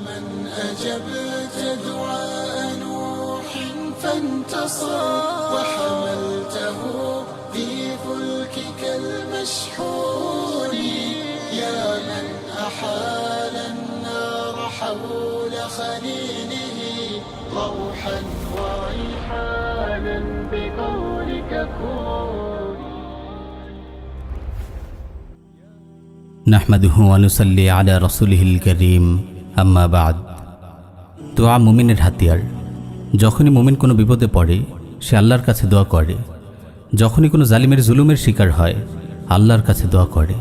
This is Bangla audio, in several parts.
من أجبت دعاء نوح فانتصر وحملته في فلكك المشحون يا من أحال النار حول خليله روحا وريحانا بقولك كوني নাহমাদুহু ওয়া নুসাল্লি আলা রাসূলিহিল কারীম আম্মা বা'দ। দোয়া মুমিনের হাতিয়ার। যখনই মুমিন কোনো বিপদে পড়ে সে আল্লাহর কাছে দোয়া করে। যখনই কোনো জালিমের জুলুমের শিকার হয় আল্লাহর কাছে দোয়া করে।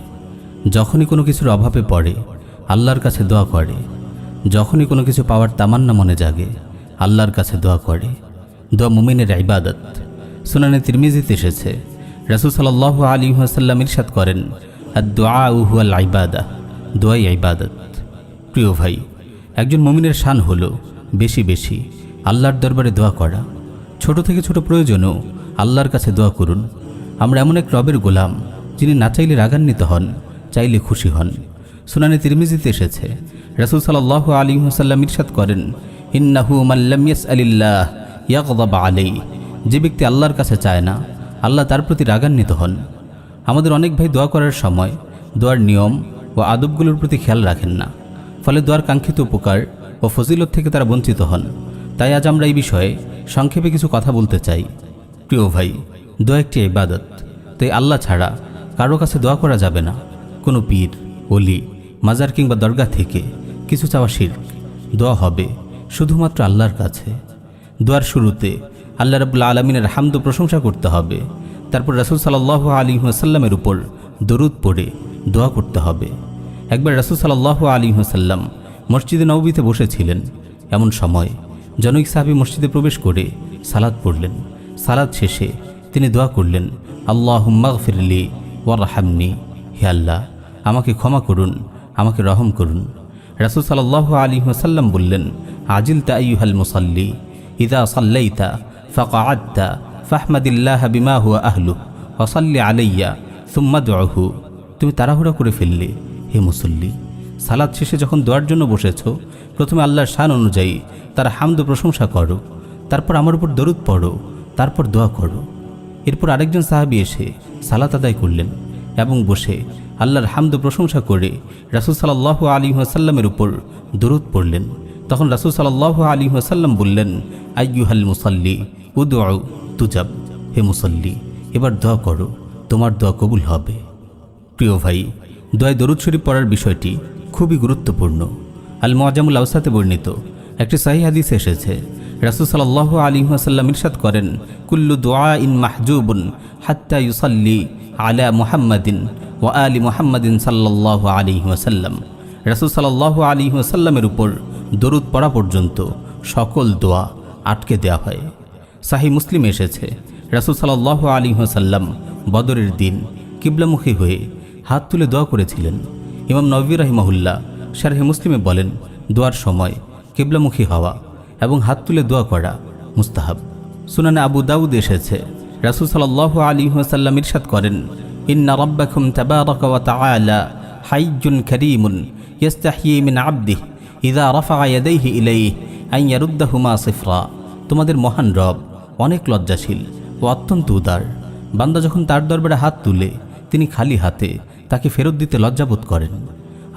যখনই কোনো কিছুর অভাবে পড়ে আল্লাহর কাছে দোয়া করে। যখনই কোনো কিছু পাওয়ার তামান্না মনে জাগে আল্লাহর কাছে দোয়া করে। দোয়া মুমিনের ইবাদত। সুনানে তিরমিজিতে এসেছে, রাসূল সাল্লাল্লাহু আলাইহি ওয়াসাল্লাম ইরশাদ করেন, আদ-দুআউ হুয়াল ইবাদাহ, দোয়াই ইবাদত। প্রিয় ভাই, একজন মুমিনের শান হলো বেশি বেশি আল্লাহর দরবারে দোয়া করা। ছোট থেকে ছোট প্রয়োজনও আল্লাহর কাছে দোয়া করুন। আমরা এমন এক রবের গোলাম যিনি না চাইলে রাগান্বিত হন, চাইলে খুশি হন। সুনানে তিরমিজিতে এসেছে, রাসূল সাল্লাল্লাহু আলাইহি ওয়াসাল্লাম ইরশাদ করেন, ইন্নাহু মান লাম ইয়াসআলিল্লাহ ইয়াগযাব আলাইহি, যে ব্যক্তি আল্লাহর কাছে চায় না আল্লাহ তার প্রতি রাগান্বিত হন। আমাদের অনেক ভাই দোয়া করার সময় দোয়ার নিয়ম ও আদবগুলোর প্রতি খেয়াল রাখেন না, ফলে দোয়ার কাঙ্ক্ষিত উপকার ও ফজিলত থেকে তারা বঞ্চিত হন। তাই আজ আমরা এই বিষয়ে সংক্ষেপে কিছু কথা বলতে চাই। প্রিয় ভাই, দোয়া একটি ইবাদত, তাই আল্লাহ ছাড়া কারো কাছে দোয়া করা যাবে না। কোনো পীর, ওলি, মাজার কিংবা দরগা থেকে কিছু চাওয়া শিরক। দোয়া হবে শুধুমাত্র আল্লাহর কাছে। দোয়ার শুরুতে আল্লাহ রাব্বুল আলামিনের হামদ প্রশংসা করতে হবে। তারপর রাসূল সাল্লাল্লাহু আলাইহি ওয়াসাল্লামের উপর দরুদ পড়ে দোয়া করতে হবে। একবার রাসূল সাল্লাল্লাহু আলাইহি ওয়াসাল্লাম মসজিদে নববীতে বসেছিলেন। এমন সময় জনৈক সাহাবী মসজিদে প্রবেশ করে সালাত পড়লেন। সালাত শেষে তিনি দোয়া করলেন, আল্লাহুম্মা গফিরলি ওয়ারহামনি, হে আল্লাহ আমাকে ক্ষমা করুন, আমাকে রহম করুন। রাসূল সাল্লাল্লাহু আলাইহি ওয়াসাল্লাম বললেন, আজিলতা আইয়ুহাল মুসাল্লি ইযা সাল্লাইতা ফাকআদতা ফাহমাদিল্লাহ বিমা হুয়া আহলু ওয়া সাল্লি আলাইয়া সুম্মা দুআহু। তুমি তাড়াহুড়া করে ফেললে হে মুসল্লি। সালাত শেষে যখন দোয়ার জন্য বসেছো, প্রথমে আল্লাহর শান অনুযায়ী তার হামদ প্রশংসা করো, তারপর আমার উপর দরুদ পড়ো, তারপর দোয়া করো। এরপর আরেকজন সাহাবী এসে সালাত আদায় করলেন এবং বসে আল্লাহর হামদ প্রশংসা করে রাসূল সাল্লাল্লাহু আলাইহি ওয়াসাল্লামের উপর দরুদ পড়লেন। তখন রাসূল সাল্লাল্লাহু আলাইহি ওয়াসাল্লাম বললেন, আইয়ুহাল মুসাল্লি উদউ তুজাব, হে মুসল্লি এবার দোয়া করো, তোমার দোয়া কবুল হবে। প্রিয় ভাই, দোয়ায় দরুদ শরীফ পড়ার বিষয়টি খুবই গুরুত্বপূর্ণ। আল মুআজামুল আওসাতে বর্ণিত একটি সহিহ হাদিসে এসেছে, রাসূল সাল্লাল্লাহু আলাইহি ওয়াসাল্লাম ইরশাদ করেন, কুল্লু দুআইন মাহজুবুন হাত্তা ইউসাল্লি আলা মুহাম্মাদিন ওয়া আলি মুহাম্মাদিন সাল্লাল্লাহু আলাইহি ওয়াসাল্লাম। রাসূল সাল্লাল্লাহু আলাইহি ওয়াসাল্লামের উপর দরুদ পড়া পর্যন্ত সকল দোয়া আটকে দেওয়া হয়। সাহিহ মুসলিমে এসেছে, রাসূল সাল্লাল্লাহু আলাইহি ওয়াসাল্লাম বদরের দিন কিবলামুখী হয়ে হাত তুলে দোয়া করেছিলেন। ইমাম নববী রাহিমাহুল্লাহ শারহে মুসলিমে বলেন, দোয়ার সময় কিবলামুখী হওয়া এবং হাত তুলে দোয়া করা মুস্তাহাব। সুনানে আবু দাউদ এসেছে, রাসূল সাল্লাল্লাহু আলাইহি ওয়াসাল্লাম ইরশাদ করেন, ইন্না রাব্বাকুম তাবারাকা ওয়া তাআলা হাইয়্যুন কারীমুন ইস্তাহয়ী মিন আবদিহি ইযা রাফআ ইয়াদাইহি ইলাইহি আন ইয়ারুদ্দাহুমা সিফরা। তোমাদের মহান রব অনেক লজ্জাশীল ও অত্যন্ত উদার। বান্দা যখন তার দরবারে হাত তুলে তিনি খালি হাতে তাকে ফেরত দিতে লজ্জাবোধ করেন।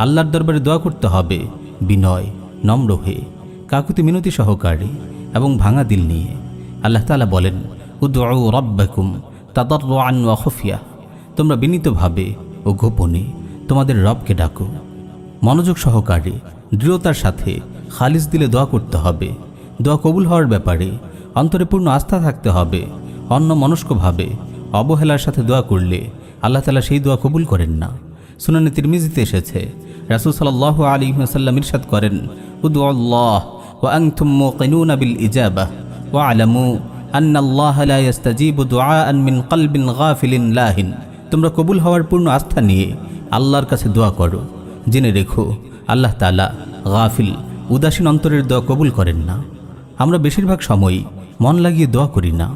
আল্লাহর দরবারে দোয়া করতে হবে বিনয়, নম্র হয়ে, কাকুতি মিনতি সহকারে এবং ভাঙা দিল নিয়ে। আল্লাহ তাআলা বলেন, উদউ রাব্বাকুম তাদাররুআন ওয়া খুফিয়া, তোমরা বিনীতভাবে ও গোপনে তোমাদের রবকে ডাকো। মনোযোগ সহকারে দৃঢ়তার সাথে খালিস দিলে দোয়া করতে হবে। দোয়া কবুল হওয়ার ব্যাপারে অন্তরে পূর্ণ আস্থা থাকতে হবে। অন্য মনস্কভাবে অবহেলার সাথে দোয়া করলে আল্লাহ তাআলা সেই দোয়া কবুল করেন না। সুনানে তিরমিজিতে এসেছে, রাসূল সাল্লাল্লাহু আলাইহি ওয়াসাল্লাম ইরশাদ করেন, উদউল্লাহ ওয়া আনতুম মুকিনুনা বিল ইজাবাহ ওয়া আলামু আন্নাল্লাহা লা ইস্তাজিবু দুআআন মিন কলবিন গাফিলিন লাহিন। তোমরা কবুল হওয়ার পূর্ণ আস্থা নিয়ে আল্লাহর কাছে দোয়া করো, জেনে রেখো আল্লাহ তাআলা গাফিল, উদাসীন অন্তরের দোয়া কবুল করেন না। আমরা বেশিরভাগ সময়ই মন লাগিয়ে দোয়া করি না।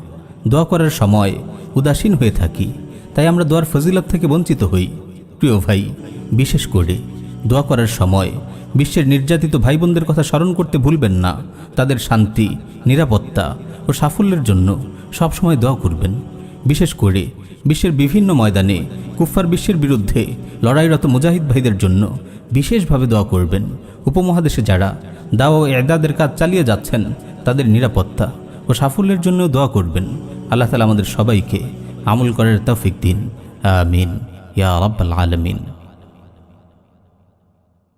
দোয়া করার সময় উদাসীন হয়ে থাকি, তাই আমরা দোয়ার ফজিলত থেকে বঞ্চিত হই। প্রিয় ভাই, বিশেষ করে দোয়া করার সময় বিশ্বের নির্যাতিত ভাই বোনদের কথা স্মরণ করতে ভুলবেন না। তাদের শান্তি, নিরাপত্তা ও সাফল্যের জন্য সবসময় দোয়া করবেন। বিশেষ করে বিশ্বের বিভিন্ন ময়দানে কুফফার বিশ্বের বিরুদ্ধে লড়াইরত মুজাহিদ ভাইদের জন্য বিশেষভাবে দোয়া করবেন। উপমহাদেশে যারা দাওয়া ও ইদাদের কাজ চালিয়ে যাচ্ছেন তাদের নিরাপত্তা ও সাফল্যের জন্য দোয়া করবেন। আল্লাহ তাআলা আমাদের সবাইকে আমল করার তৌফিক দিন। আমিন ইয়া রাব্বাল আলামিন।